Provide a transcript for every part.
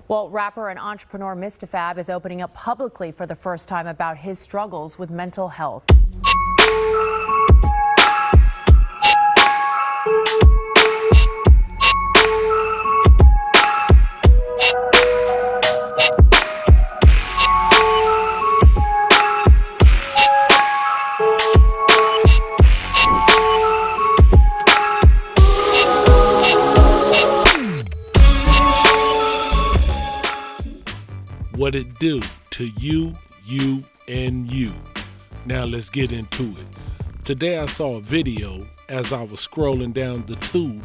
Well, rapper and entrepreneur Mistah F.A.B is opening up publicly for the first time about his struggles with mental health. What it do to you, and you. Now let's get into it. Today I saw a video as I was scrolling down the tube,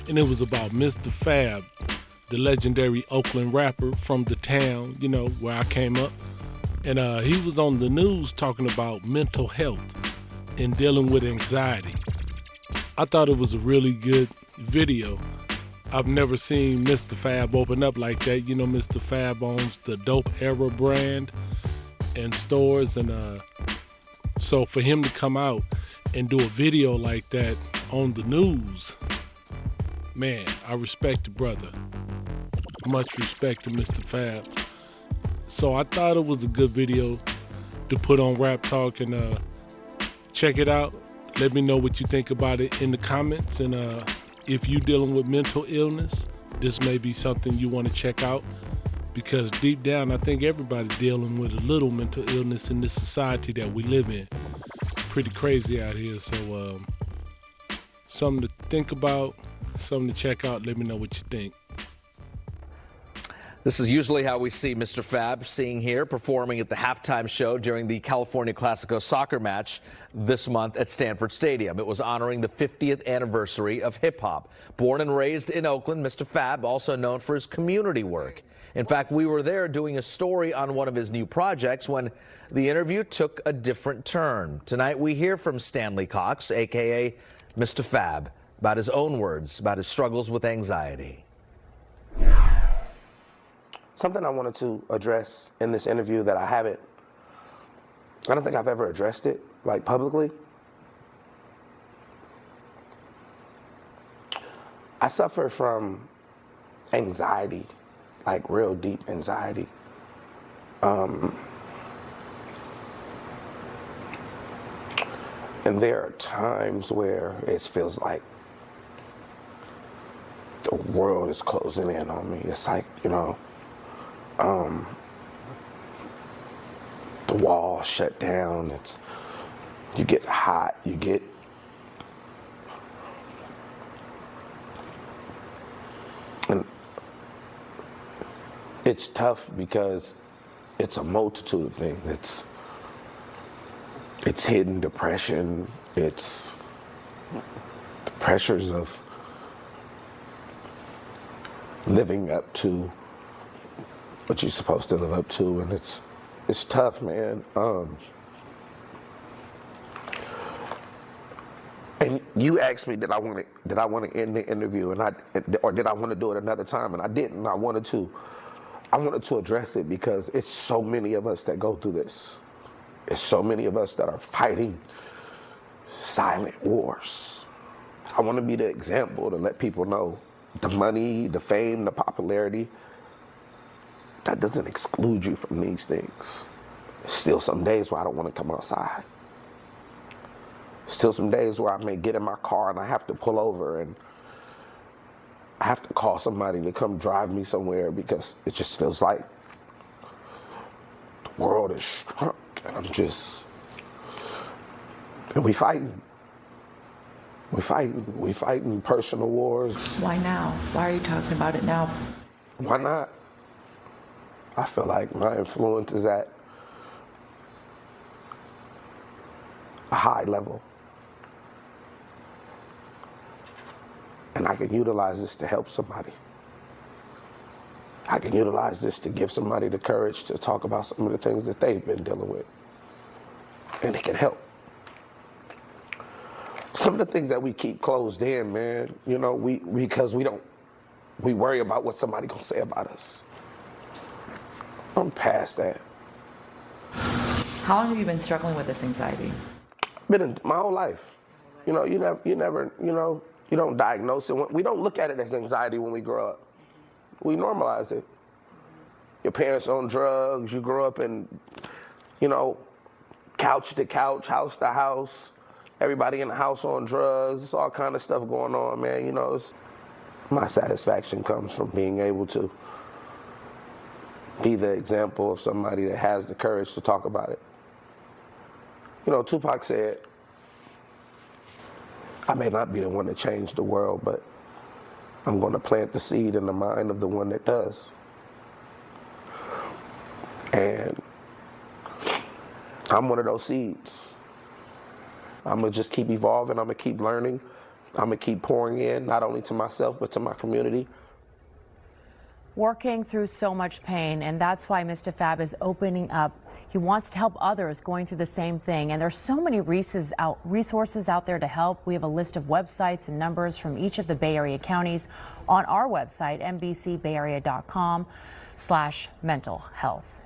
and it was about Mistah F.A.B, the legendary Oakland rapper from the town, where I came up. And he was on the news talking about mental health and dealing with anxiety. I thought it was a really good video. I've never seen Mistah F.A.B open up like that. Mistah F.A.B owns the Dope Era brand and stores. And so for him to come out and do a video like that on the news, man, I respect the brother. Much respect to Mistah F.A.B. So I thought it was a good video to put on Rap Talk, and check it out. Let me know what you think about it in the comments. And if you're dealing with mental illness, this may be something you want to check out, because deep down, I think everybody's dealing with a little mental illness in this society that we live in. It's pretty crazy out here. So something to think about, something to check out. Let me know what you think. This is usually how we see Mr. F.A.B, seeing here performing at the halftime show during the California Classico soccer match this month at Stanford Stadium. It was honoring the 50th anniversary of hip-hop. Born and raised in Oakland, Mr. F.A.B, also known for his community work. In fact, we were there doing a story on one of his new projects when the interview took a different turn. Tonight, we hear from Stanley Cox, a.k.a. Mr. F.A.B, about his own words, about his struggles with anxiety. Something I wanted to address in this interview that I don't think I've ever addressed it, like, publicly. I suffer from anxiety, like real deep anxiety. And there are times where it feels like the world is closing in on me. It's like, the wall shut down. You get hot, and it's tough because it's a multitude of things. It's hidden depression. It's the pressures of living up to what you're supposed to live up to, and it's tough, man. And you asked me, did I want to end the interview, or did I want to do it another time? And I didn't. I wanted to address it because it's so many of us that go through this. It's so many of us that are fighting silent wars. I want to be the example to let people know the money, the fame, the popularity, that doesn't exclude you from these things. There's still some days where I don't want to come outside. Still some days where I may get in my car and I have to pull over and I have to call somebody to come drive me somewhere because it just feels like the world is struck and and we fighting. We fighting personal wars. Why now? Why are you talking about it now? Why not? I feel like my influence is at a high level. And I can utilize this to help somebody. I can utilize this to give somebody the courage to talk about some of the things that they've been dealing with. And it can help. Some of the things that we keep closed in, man, because we worry about what somebody gonna say about us. I'm past that. How long have you been struggling with this anxiety? Been in my whole life. You don't diagnose it. We don't look at it as anxiety when we grow up. We normalize it. your parents on drugs, you grew up in, you know, couch to couch, house to house, everybody in the house on drugs, it's all kind of stuff going on, man. You know, my satisfaction comes from being able to be the example of somebody that has the courage to talk about it. You know, Tupac said, I may not be the one to change the world, but I'm going to plant the seed in the mind of the one that does. And I'm one of those seeds. I'm going to just keep evolving. I'm going to keep learning. I'm going to keep pouring in, not only to myself, but to my community. Working through so much pain, and that's why Mistah F.A.B is opening up. He wants to help others going through the same thing, and there's so many resources out there to help. We have a list of websites and numbers from each of the Bay Area counties on our website, NBCBayArea.com/mental health.